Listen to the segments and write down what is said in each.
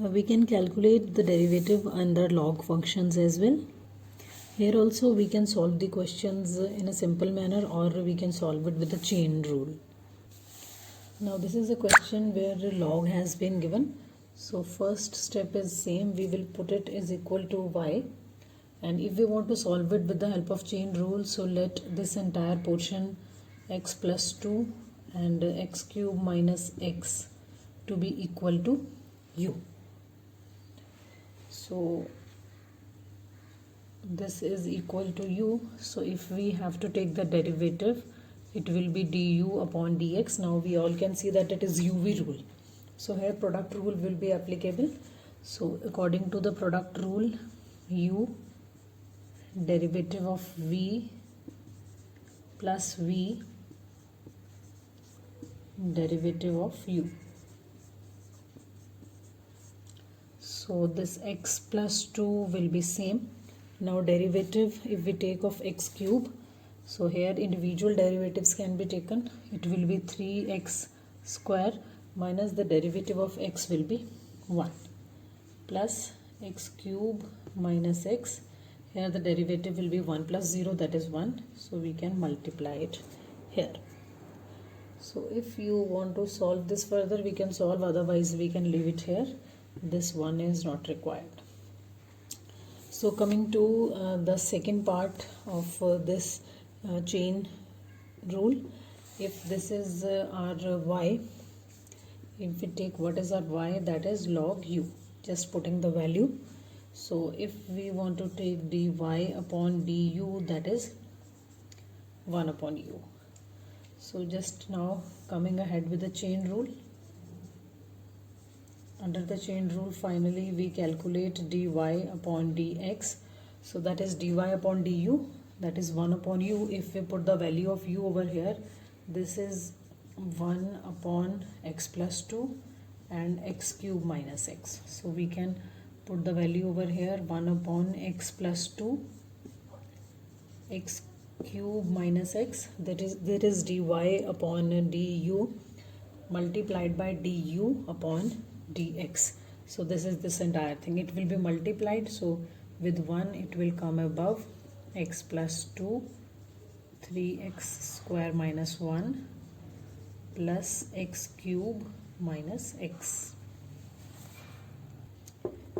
We can calculate the derivative under log functions as well. Here also we can solve the questions in a simple manner, or we can solve it with the chain rule. Now this is a question where the log has been given. So first step is same, we will put it is equal to y, and if we want to solve it with the help of chain rule, so let this entire portion x plus 2 and x cube minus x to be equal to u. So this is equal to u, so if we have to take the derivative, it will be du upon dx. Now we all can see that it is uv rule, so here product rule will be applicable. So according to the product rule, u derivative of v plus v derivative of u. So this x plus 2 will be same. Now derivative, if we take of x cube, so here individual derivatives can be taken. It will be 3x square minus the derivative of x will be 1 plus x cube minus x. Here the derivative will be 1 plus 0, that is 1. So we can multiply it here. So if you want to solve this further, we can solve, otherwise we can leave it here. This one is not required. So coming to the second part of this chain rule, if this is our y, if we take what is our y, that is log u, just putting the value. So if we want to take dy upon du, that is 1 upon u. So just now coming ahead with the chain rule. Under the chain rule, finally we calculate dy upon dx. So that is dy upon du, that is 1 upon u. If we put the value of u over here, this is 1 upon x plus 2 and x cube minus x. So we can put the value over here, 1 upon x plus 2 x cube minus x, that is dy upon du multiplied by du upon dx. So this is this entire thing, it will be multiplied. So with 1 it will come above, x plus 2 3x square minus 1 plus x cube minus x.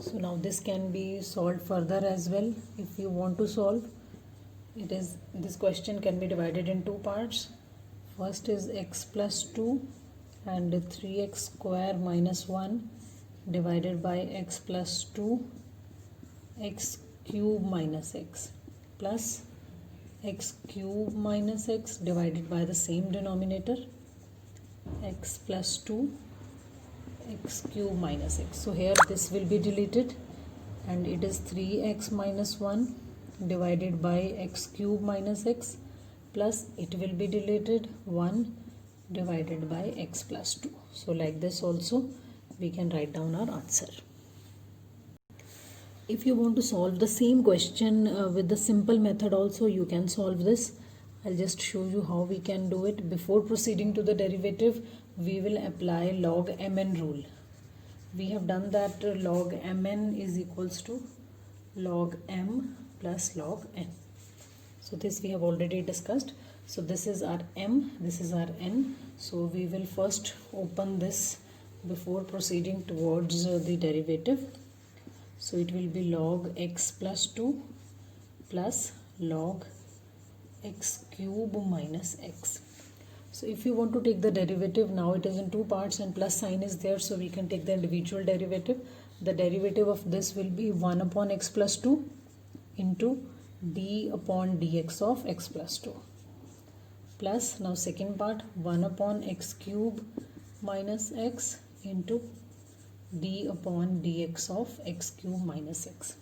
So now this can be solved further as well. If you want to solve it, is this question can be divided in two parts. First is x plus 2 and 3x square minus 1 divided by x plus 2 x cube minus x plus x cube minus x divided by the same denominator, x plus 2 x cube minus x. So here this will be deleted and it is 3x minus 1 divided by x cube minus x plus it will be deleted 1 divided by x plus 2. So like this also we can write down our answer. If you want to solve the same question with the simple method also, you can solve this. I'll just show you how we can do it. Before proceeding to the derivative, we will apply log mn rule. We have done that log mn is equals to log m plus log n. So this we have already discussed. So this is our m, this is our n. So we will first open this before proceeding towards the derivative. So it will be log x plus 2 plus log x cube minus x. So if you want to take the derivative, now it is in two parts and plus sign is there, so we can take the individual derivative. The derivative of this will be 1 upon x plus 2 into d upon dx of x plus 2 plus, now second part, 1 upon x cube minus x into d upon dx of x cube minus x.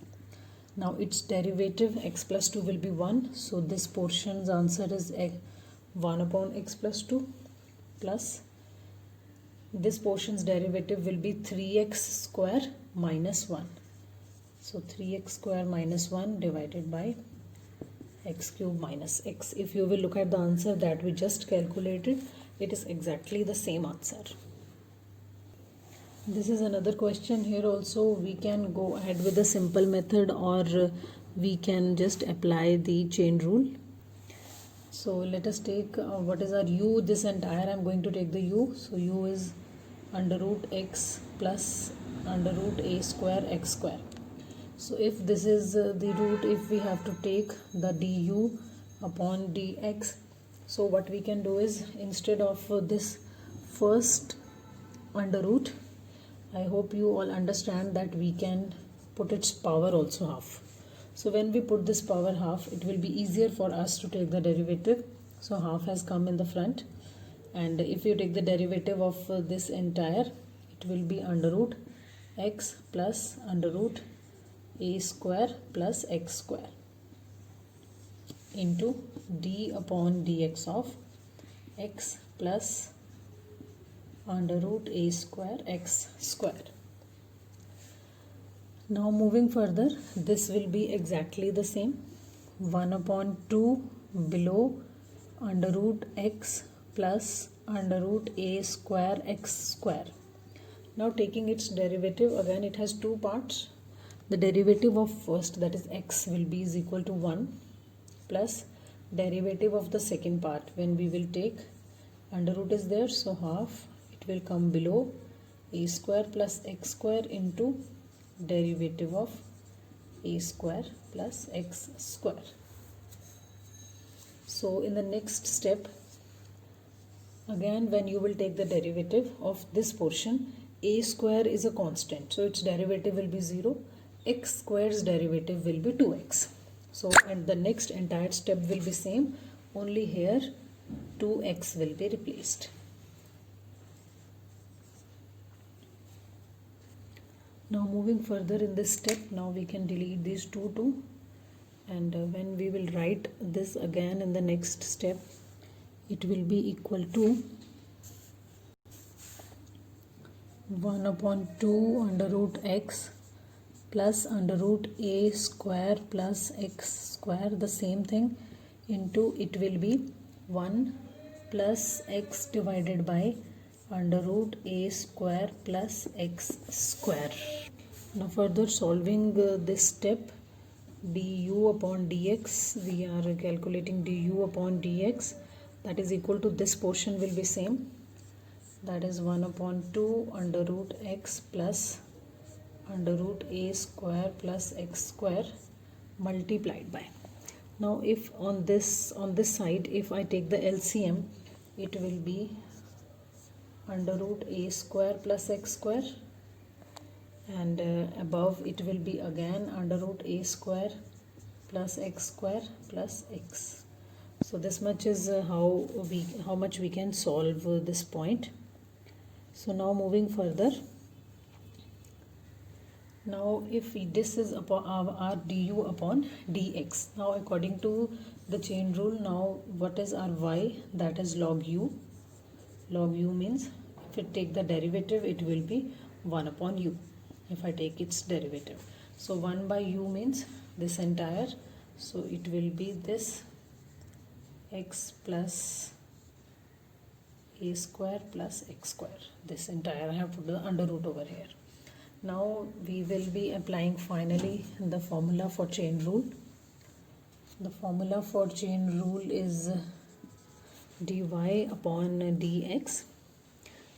Now its derivative x plus 2 will be 1, so this portion's answer is 1 upon x plus 2 plus this portion's derivative will be 3x square minus 1. So 3x square minus 1 divided by x cube minus x. If you will look at the answer that we just calculated, it is exactly the same answer. This is another question. Here also we can go ahead with the simple method, or we can just apply the chain rule. So let us take what is our u. This entire I'm going to take the u. So u is under root x plus under root a square x square. So if this is the root, if we have to take the du upon dx, so what we can do is, instead of this first under root, I hope you all understand that we can put its power also half. So when we put this power half, it will be easier for us to take the derivative. So half has come in the front, and if you take the derivative of this entire, it will be under root x plus under root a square plus x square into d upon dx of x plus under root a square x square. Now moving further, this will be exactly the same. 1 upon 2 below under root x plus under root a square x square. Now taking its derivative, again it has two parts. The derivative of first, that is x, will be is equal to 1 plus derivative of the second part. When we will take under root is there, so half, it will come below a square plus x square into derivative of a square plus x square. So in the next step, again when you will take the derivative of this portion, a square is a constant, so its derivative will be 0. X square's derivative will be 2x. So and the next entire step will be same, only here 2x will be replaced. Now moving further in this step, now we can delete these two, and when we will write this again in the next step, it will be equal to 1 upon 2 under root x plus under root a square plus x square, the same thing, into it will be 1 plus x divided by under root a square plus x square. Now further solving this step, du upon dx, we are calculating du upon dx, that is equal to this portion will be same, that is 1 upon 2 under root x plus under root a square plus x square multiplied by. Now if on this side, if I take the LCM, it will be under root a square plus x square, and above it will be again under root a square plus x square plus x. So this much is how much we can solve this point. So now moving further, now if this is upon our du upon dx, now according to the chain rule, now what is our y, that is log u. Log u means if I take the derivative, it will be 1 upon u if I take its derivative. So 1 by u means this entire, so it will be this x plus a square plus x square, this entire. I have put the under root over here. Now we will be applying finally the formula for chain rule. The formula for chain rule is dy upon dx.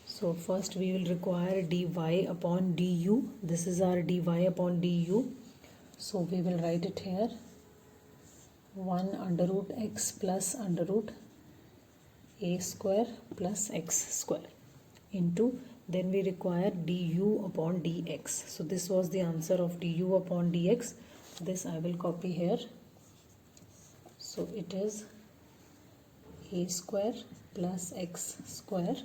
So first we will require dy upon du. This is our dy upon du. So we will write it here, 1 under root x plus under root a square plus x square into, then we require du upon dx. So this was the answer of du upon dx. This I will copy here. So it is a square plus x square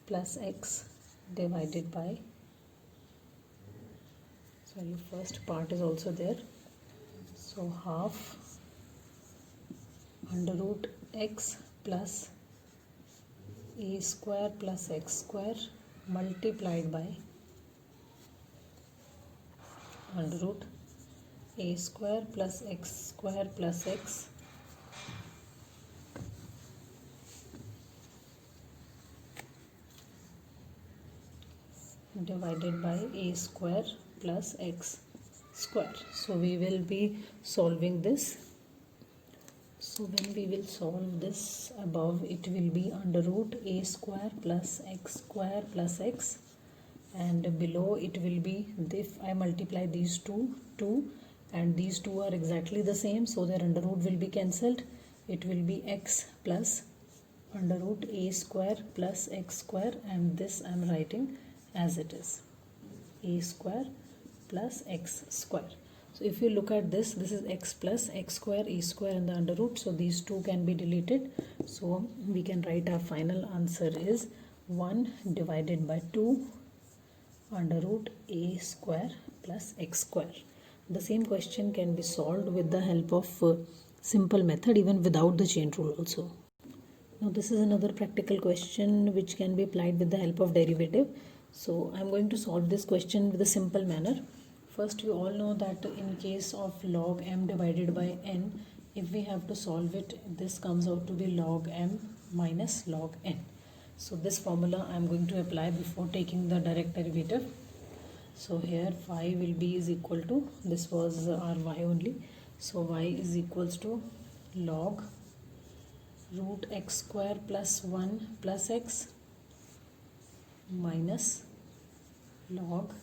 plus x divided by, sorry, first part is also there, so half under root x plus a square plus x square multiplied by under root a square plus x square plus x divided by a square plus x square. So we will be solving this. So when we will solve this, above it will be under root a square plus x square plus x, and below it will be, if I multiply these two and these two are exactly the same, so their under root will be cancelled. It will be x plus under root a square plus x square, and this I am writing as it is, a square plus x square. So if you look at this, this is x plus x square, a square and the under root, so these two can be deleted. So we can write our final answer is 1 divided by 2 under root a square plus x square. The same question can be solved with the help of simple method, even without the chain rule also. Now this is another practical question which can be applied with the help of derivative. So I am going to solve this question with a simple manner. First, you all know that in case of log m divided by n, if we have to solve it, this comes out to be log m minus log n. So this formula I am going to apply before taking the direct derivative. So here y will be is equal to, this was our y only, so y is equals to log root x square plus 1 plus x minus log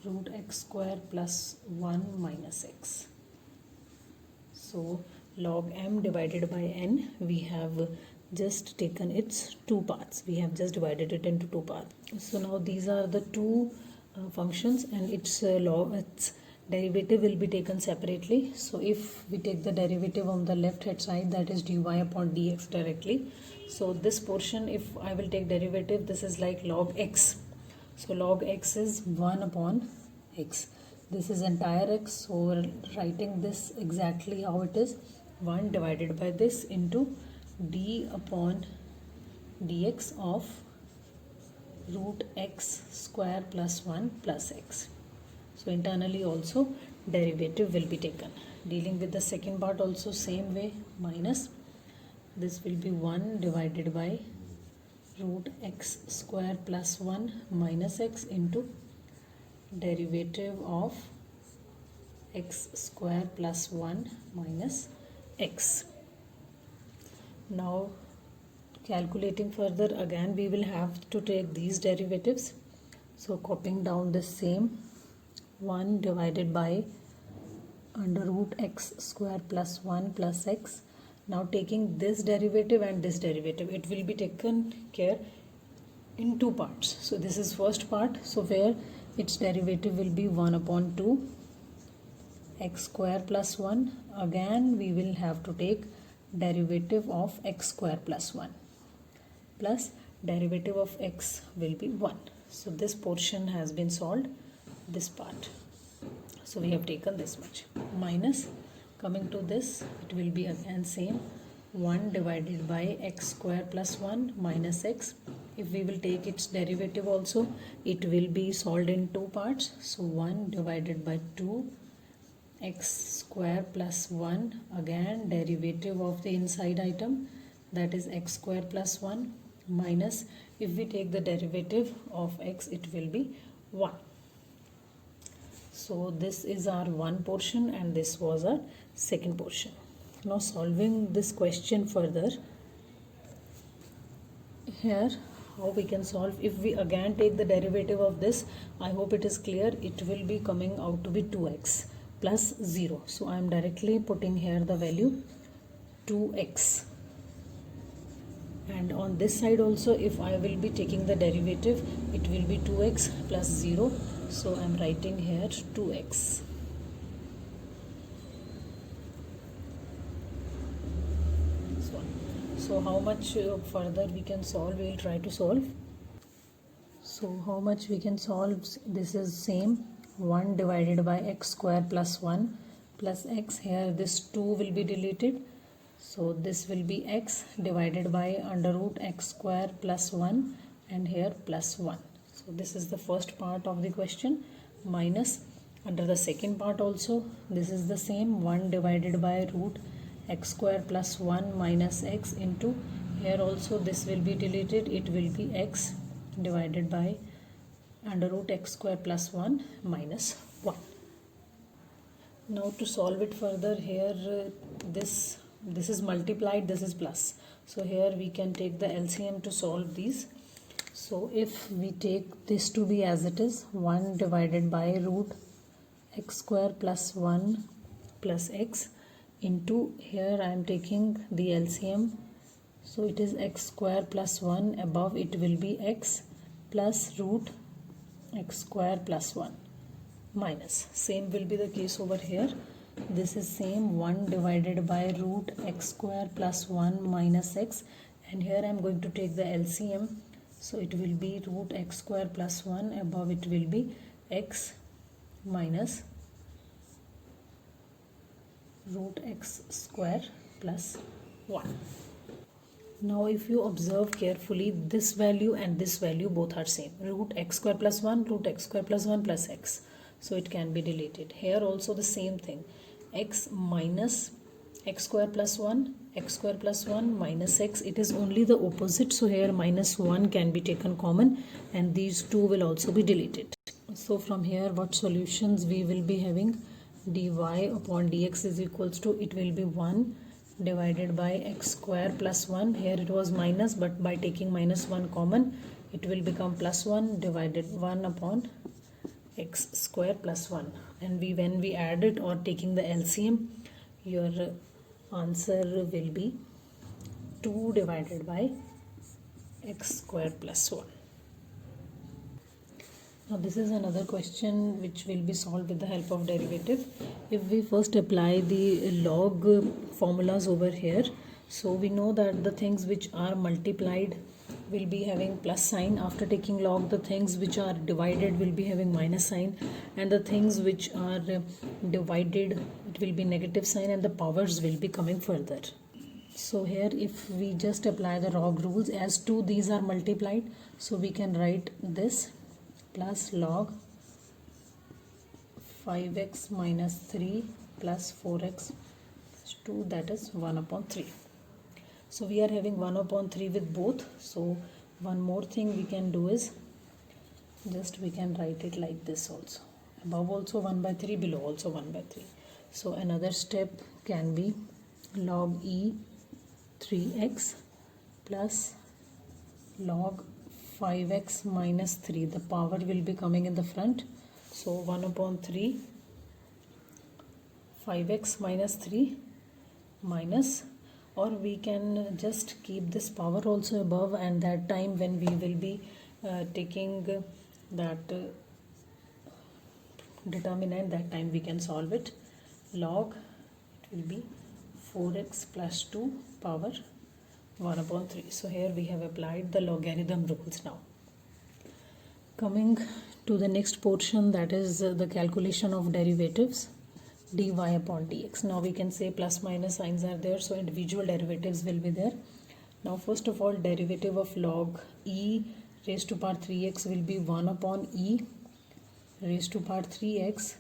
root x square plus 1 minus x. So log m divided by n, we have just taken its two parts. We have just divided it into two parts. So now these are the two functions, and its derivative will be taken separately. So if we take the derivative on the left hand side, that is dy upon dx directly. So this portion, if I will take derivative, this is like log x. So log x is 1 upon x. This is entire x, so we're writing this exactly how it is, 1 divided by this into d upon dx of root x square plus 1 plus x. So internally also derivative will be taken. Dealing with the second part also same way, minus this will be 1 divided by root x square plus 1 minus x into derivative of x square plus 1 minus x. Now calculating further, again we will have to take these derivatives. So copying down the same, 1 divided by under root x square plus 1 plus x. Now taking this derivative and this derivative, it will be taken care in two parts. So this is first part, so where its derivative will be 1 upon 2 x square plus 1. Again we will have to take derivative of x square plus 1 plus derivative of x will be 1. So this portion has been solved, this part. So we have taken this much, minus, coming to this, it will be again same, 1 divided by x square plus 1 minus x. If we will take its derivative also, it will be solved in two parts. So 1 divided by 2 x square plus 1, again derivative of the inside item, that is x square plus 1, minus, if we take the derivative of x, it will be 1. So this is our one portion and this was our second portion. Now solving this question further, here how we can solve, if we again take the derivative of this, I hope it is clear, it will be coming out to be 2x plus 0. So I am directly putting here the value 2x, and on this side also if I will be taking the derivative, it will be 2x plus 0. So I am writing here 2x. So how much further we can solve, we will try to solve. So how much we can solve, this is same, 1 divided by x square plus 1 plus x, here this 2 will be deleted, so this will be x divided by under root x square plus 1 and here plus 1. So this is the first part of the question, minus under the second part also this is the same, 1 divided by root x square plus 1 minus x into, here also this will be deleted, it will be x divided by under root x square plus 1 minus 1. Now to solve it further, here this is multiplied, this is plus. So here we can take the LCM to solve these. So if we take this to be as it is, 1 divided by root x square plus 1 plus x into, here I am taking the LCM. So it is x square plus 1, above it will be x plus root x square plus 1 minus. Same will be the case over here. This is same, 1 divided by root x square plus 1 minus x, and here I am going to take the LCM. So it will be root x square plus 1, above it will be x minus root x square plus 1. Now if you observe carefully, this value and this value both are same, root x square plus 1, root x square plus 1 plus x. So it can be deleted. Here also the same thing, x minus x square plus 1, x square plus 1 minus x, it is only the opposite. So here minus 1 can be taken common and these two will also be deleted. So from here what solutions we will be having, dy upon dx is equals to, it will be 1 divided by x square plus 1, here it was minus, but by taking minus 1 common it will become plus 1 divided 1 upon x square plus 1, and when we add it or taking the LCM, your answer will be 2 divided by x square plus 1. Now this is another question which will be solved with the help of derivative. If we first apply the log formulas over here, so we know that the things which are multiplied will be having plus sign. After taking log, the things which are divided will be having minus sign, and the things which are divided, it will be negative sign, and the powers will be coming further. So here if we just apply the log rules, as 2 these are multiplied, so we can write this plus log 5x minus 3 plus 4x plus 2, that is 1 upon 3. So we are having 1 upon 3 with both. So one more thing we can do is, just we can write it like this also, above also 1 by 3, below also 1 by 3. So another step can be log e 3x plus log 5x minus 3, the power will be coming in the front. So 1 upon 3 5x minus 3 minus, or we can just keep this power also above, and that time when we will be taking that determinant, that time we can solve it. Log, it will be 4x plus 2 power 1 upon 3. So here we have applied the logarithm rules. Now coming to the next portion, that is the calculation of derivatives, dy upon dx. Now we can say plus minus signs are there, so individual derivatives will be there. Now first of all, derivative of log e raised to power 3x will be 1 upon e raised to power 3x,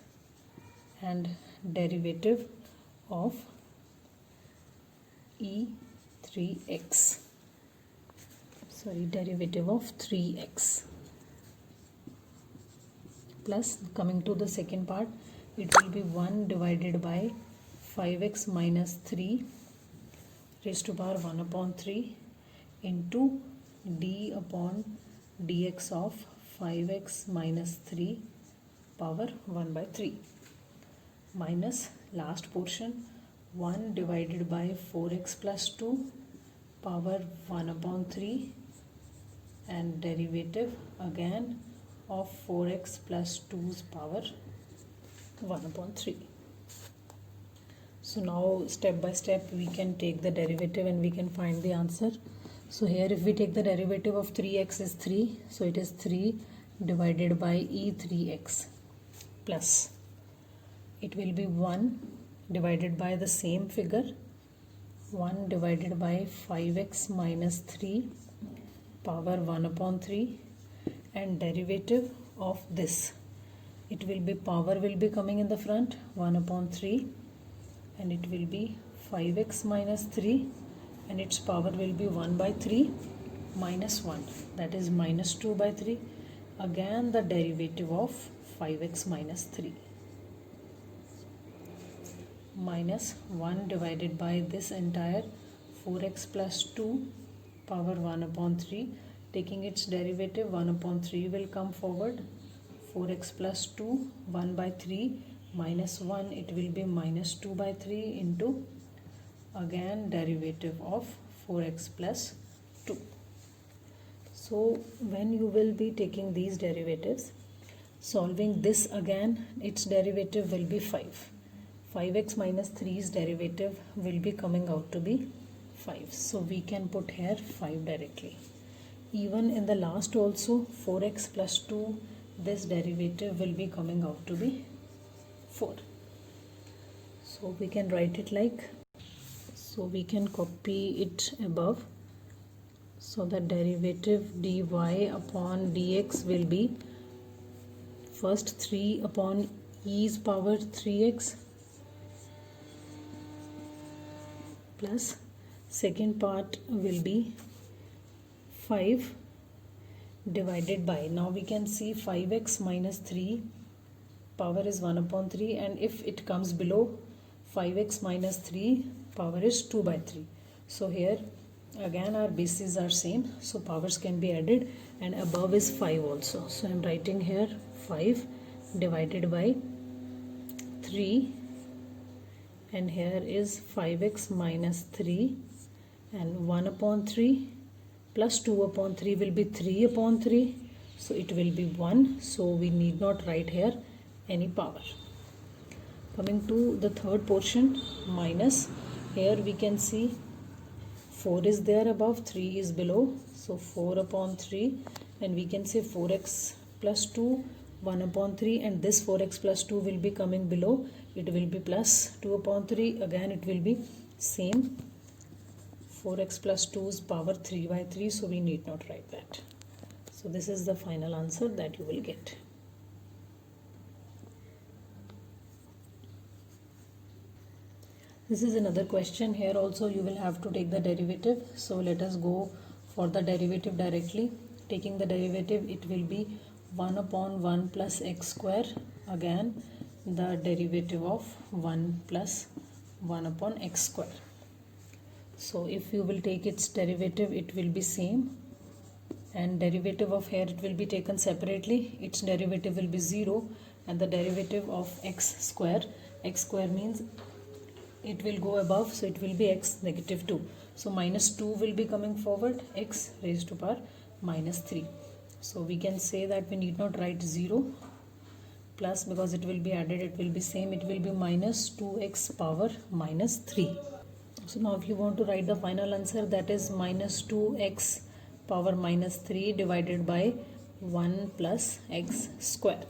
and derivative of e 3x, derivative of 3x, plus coming to the second part, it will be 1 divided by 5x minus 3 raised to power 1 upon 3 into d upon dx of 5x minus 3 power 1 by 3, minus last portion 1 divided by 4x plus 2 power 1 upon 3, and derivative again of 4x plus 2's power 1 upon 3. So now step by step we can take the derivative and we can find the answer. So here if we take the derivative of 3x is 3, so it is 3 divided by e3x plus, it will be 1 divided by the same figure, 1 divided by 5x minus 3 power 1 upon 3, and derivative of this, it will be power will be coming in the front 1 upon 3, and it will be 5x minus 3, and its power will be 1 by 3 minus 1, that is minus 2 by 3. again the derivative of 5x minus 3 minus 1 divided by this entire 4x plus 2 power 1 upon 3. Taking its derivative, 1 upon 3 will come forward. 4x plus 2, 1 by 3 minus 1, it will be minus 2 by 3 into again derivative of 4x plus 2. So when you will be taking these derivatives, solving this again, its derivative will be 5. 5x minus 3's derivative will be coming out to be 5. So we can put here 5 directly. Even in the last also, 4x plus 2, this derivative will be coming out to be 4. So we can write it like, so we can copy it above. So the derivative dy upon dx will be first 3 upon e's power 3x plus second part will be 5 divided by, now we can see 5x minus 3 power is 1 upon 3, and if it comes below 5x minus 3 power is 2 by 3. So here again our bases are same, so powers can be added, and above is 5 also. So I am writing here 5 divided by 3, and here is 5x minus 3, and 1 upon 3 plus 2 upon 3 will be 3 upon 3, so it will be 1, so we need not write here any power. Coming to the third portion, minus, here we can see 4 is there above, 3 is below, so 4 upon 3, and we can say 4x plus 2, 1 upon 3, and this 4x plus 2 will be coming below, it will be plus 2 upon 3, again it will be same, 4x plus 2's power 3 by 3, so we need not write that. So this is the final answer that you will get. This is another question. Here also you will have to take the derivative. So let us go for the derivative directly. Taking the derivative, it will be 1 upon 1 plus x square. Again the derivative of 1 plus 1 upon x square. So if you will take its derivative, it will be same, and derivative of here it will be taken separately. Its derivative will be 0, and the derivative of x square means it will go above, so it will be x negative 2. So minus 2 will be coming forward, x raised to power minus 3. So we can say that we need not write 0 plus, because it will be added, it will be same, it will be minus 2x power minus 3. So now if you want to write the final answer, that is minus 2x power minus 3 divided by 1 plus x square.